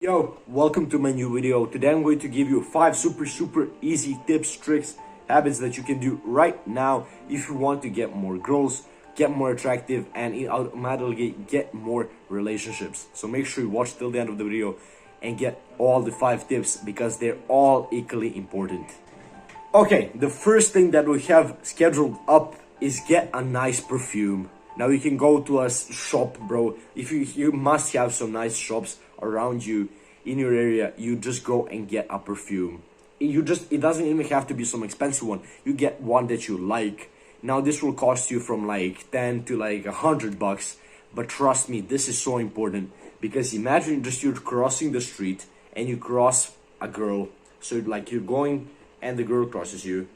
Yo, welcome to my new video. Today I'm going to give you 5 super easy tips, tricks, habits that you can do right now if you want to get more girls, get more attractive, and automatically get more relationships. So make sure you watch till the end of the video and get all the 5 tips because they're all equally important. Okay, the first thing that we have scheduled up is get a nice perfume. Now you can go to a shop, bro. If you must have some nice shops around you in your area. You just go and get a perfume. It doesn't even have to be some expensive one. You get one that you like. Now this will cost you from like 10 to like $100, but trust me, this is so important because imagine just you're crossing the street and you cross a girl. So like you're going and the girl crosses you.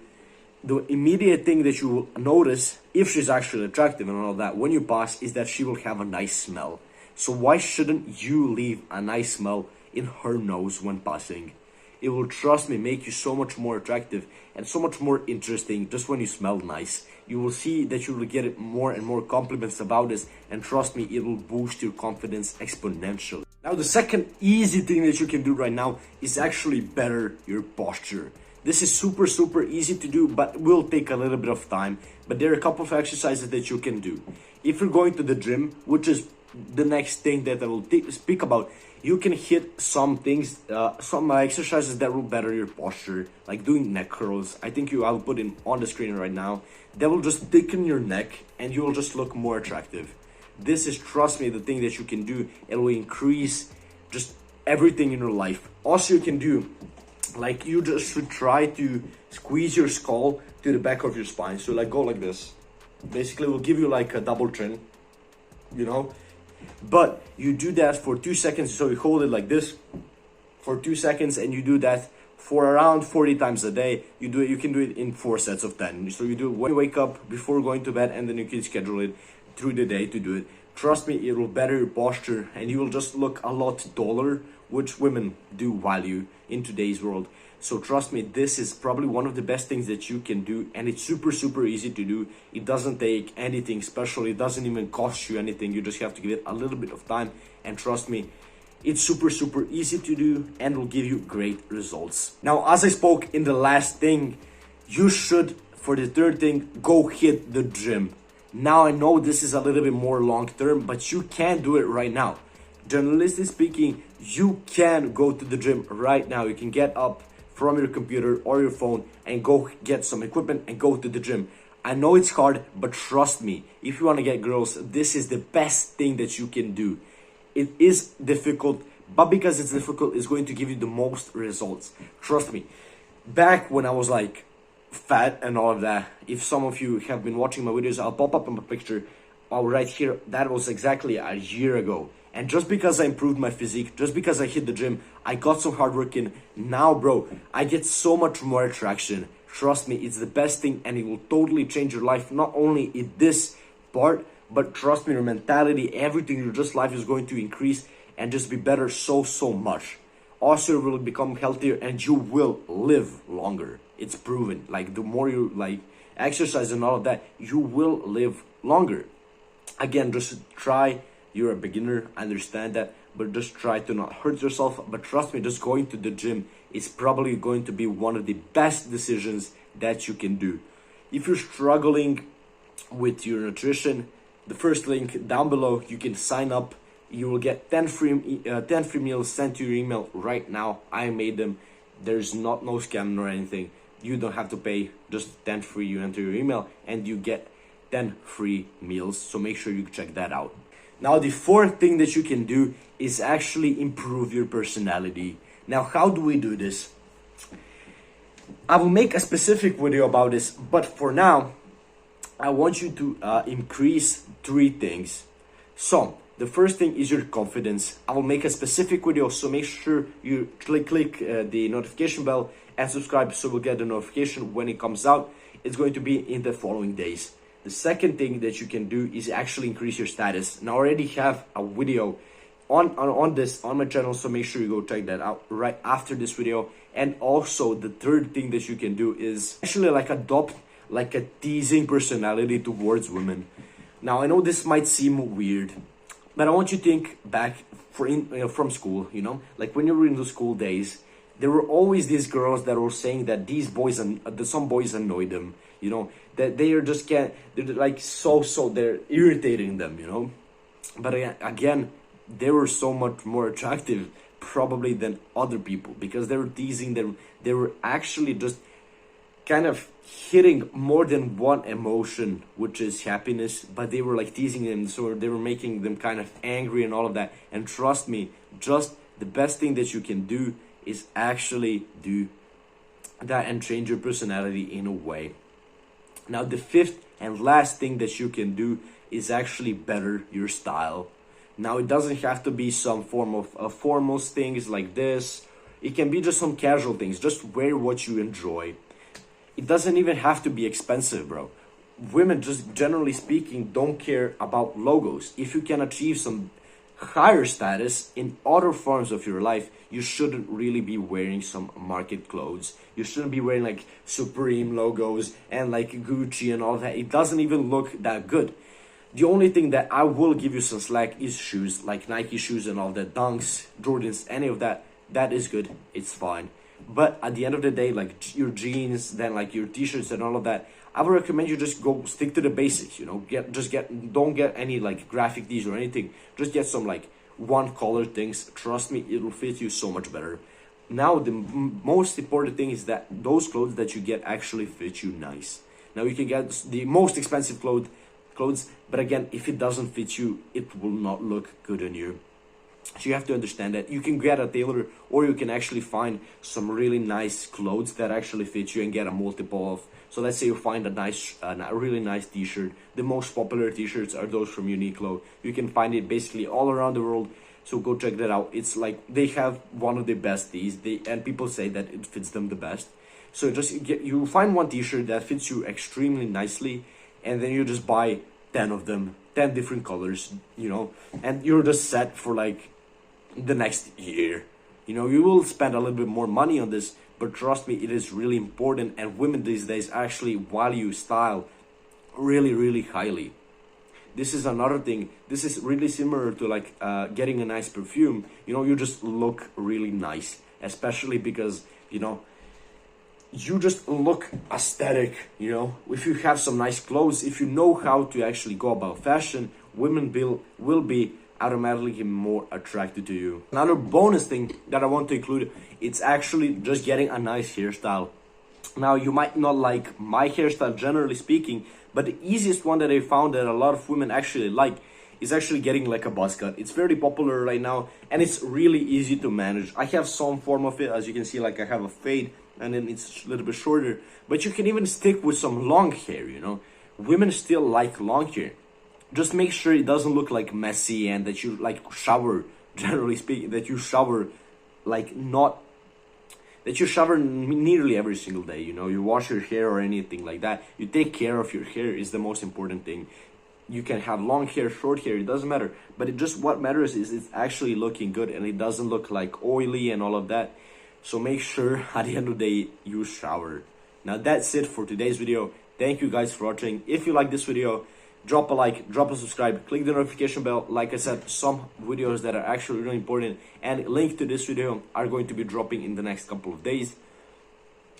The immediate thing that you will notice, if she's actually attractive and all that, when you pass, is that she will have a nice smell. So why shouldn't you leave a nice smell in her nose when passing? It will, trust me, make you so much more attractive and so much more interesting just when you smell nice. You will see that you will get more and more compliments about this, and trust me, it will boost your confidence exponentially. Now the second easy thing that you can do right now is actually better your posture. This is super easy to do, but will take a little bit of time. But there are a couple of exercises that you can do. If you're going to the gym, which is the next thing that I will speak about, you can hit some things, some exercises that will better your posture, like doing neck curls. I think I'll put it on the screen right now. That will just thicken your neck and you will just look more attractive. This is, trust me, the thing that you can do. It will increase just everything in your life. Also, you can do, like, you just should try to squeeze your skull to the back of your spine. So like go like this. Basically, it will give you like a double chin, you know. But you do that for 2 seconds. So you hold it like this for 2 seconds, and you do that for around 40 times a day. You do it. You can do it in 4 sets of 10. So you do it when you wake up, before going to bed, and then you can schedule it through the day to do it. Trust me, it will better your posture, and you will just look a lot taller, which women do value in today's world. So trust me, this is probably one of the best things that you can do, and it's super easy to do. It doesn't take anything special. It doesn't even cost you anything. You just have to give it a little bit of time, and trust me, it's super easy to do and will give you great results. Now, as I spoke in the last thing, you should, for the third thing, go hit the gym. Now I know this is a little bit more long term, but you can do it right now. Generally speaking, you can go to the gym right now. You can get up from your computer or your phone and go get some equipment and go to the gym. I know it's hard, but trust me, if you want to get girls, this is the best thing that you can do. It is difficult, but because it's difficult, it's going to give you the most results. Trust me. Back when I was like fat and all of that, if some of you have been watching my videos, I'll pop up in my picture right here. That was exactly a year ago. And just because I improved my physique, just because I hit the gym, I got some hard work in. Now, bro, I get so much more attraction. Trust me, it's the best thing, and it will totally change your life. Not only in this part, but trust me, your mentality, everything in your just life is going to increase and just be better so much. Also, you will become healthier and you will live longer. It's proven. Like, the more you like exercise and all of that, you will live longer. Again, just try. You're a beginner, I understand that, but just try to not hurt yourself. But trust me, just going to the gym is probably going to be one of the best decisions that you can do. If you're struggling with your nutrition, the first link down below, you can sign up. You will get 10 free meals sent to your email right now. I made them. There's no scam or anything. You don't have to pay, just 10 free. You enter your email and you get 10 free meals. So make sure you check that out. Now, the fourth thing that you can do is actually improve your personality. Now, how do we do this? I will make a specific video about this, but for now, I want you to increase 3 things. So, the first thing is your confidence. I will make a specific video, so make sure you click the notification bell and subscribe so you'll get the notification when it comes out. It's going to be in the following days. The second thing that you can do is actually increase your status. Now, I already have a video on this on my channel, so make sure you go check that out right after this video. And also, the third thing that you can do is actually like adopt like a teasing personality towards women. Now, I know this might seem weird, but I want you to think back from school, you know, like when you were in the school days, there were always these girls that were saying that these boys and some boys annoy them, you know, that they are just can't, they're like they're irritating them, you know. But again, they were so much more attractive probably than other people, because they were teasing them. They were actually just kind of hitting more than one emotion, which is happiness, but they were like teasing them, so they were making them kind of angry and all of that. And trust me, just the best thing that you can do is actually do that and change your personality in a way. Now, the fifth and last thing that you can do is actually better your style. Now, it doesn't have to be some form of formal things like this. It can be just some casual things. Just wear what you enjoy. It doesn't even have to be expensive, bro. Women, just generally speaking, don't care about logos. If you can achieve some higher status in other forms of your life, you shouldn't really be wearing some market clothes. You shouldn't be wearing like Supreme logos and like Gucci and all that. It doesn't even look that good. The only thing that I will give you some slack is shoes, like Nike shoes and all that, Dunks, Jordans, any of that. That is good, it's fine. But at the end of the day, like your jeans, then like your t-shirts and all of that, I would recommend you just go stick to the basics, you know. Don't get any like graphic tees or anything. Just get some like one color things. Trust me, it will fit you so much better. Now, the most important thing is that those clothes that you get actually fit you nice. Now, you can get the most expensive clothes, but again, if it doesn't fit you, it will not look good on you. So you have to understand that you can get a tailor, or you can actually find some really nice clothes that actually fit you and get a multiple of. So let's say you find a really nice t-shirt. The most popular t-shirts are those from Uniqlo. You can find it basically all around the world. So go check that out. It's like they have one of the best tees. And people say that it fits them the best. So you find one t-shirt that fits you extremely nicely, and then you just buy 10 of them, 10 different colors, you know, and you're just set for like the next year. You know, you will spend a little bit more money on this, but trust me, it is really important. And women these days actually value style really, really highly. This is another thing. This is really similar to like getting a nice perfume. You know, you just look really nice, especially because, you know, you just look aesthetic. You know, if you have some nice clothes, if you know how to actually go about fashion, women will be automatically more attracted to you. Another bonus thing that I want to include, it's actually just getting a nice hairstyle. Now, you might not like my hairstyle generally speaking, but the easiest one that I found that a lot of women actually like is actually getting like a buzz cut. It's very popular right now, and it's really easy to manage. I have some form of it, as you can see, like I have a fade, and then it's a little bit shorter, but you can even stick with some long hair, you know. Women still like long hair. Just make sure it doesn't look like messy, and that you like shower, generally speaking, that you shower like not, that you shower nearly every single day, you know. You wash your hair or anything like that. You take care of your hair is the most important thing. You can have long hair, short hair, it doesn't matter. But it just, what matters is it's actually looking good and it doesn't look like oily and all of that. So make sure at the end of the day you shower. Now that's it for today's video. Thank you guys for watching. If you like this video, drop a like, drop a subscribe, click the notification bell. Like I said, some videos that are actually really important and link to this video are going to be dropping in the next couple of days.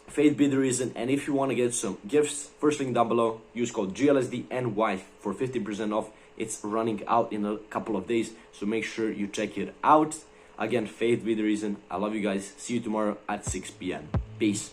Faith be the reason. And if you want to get some gifts, first link down below, use code GLSDNY for 50% off. It's running out in a couple of days, so make sure you check it out. Again, faith be the reason. I love you guys. See you tomorrow at 6 p.m. Peace.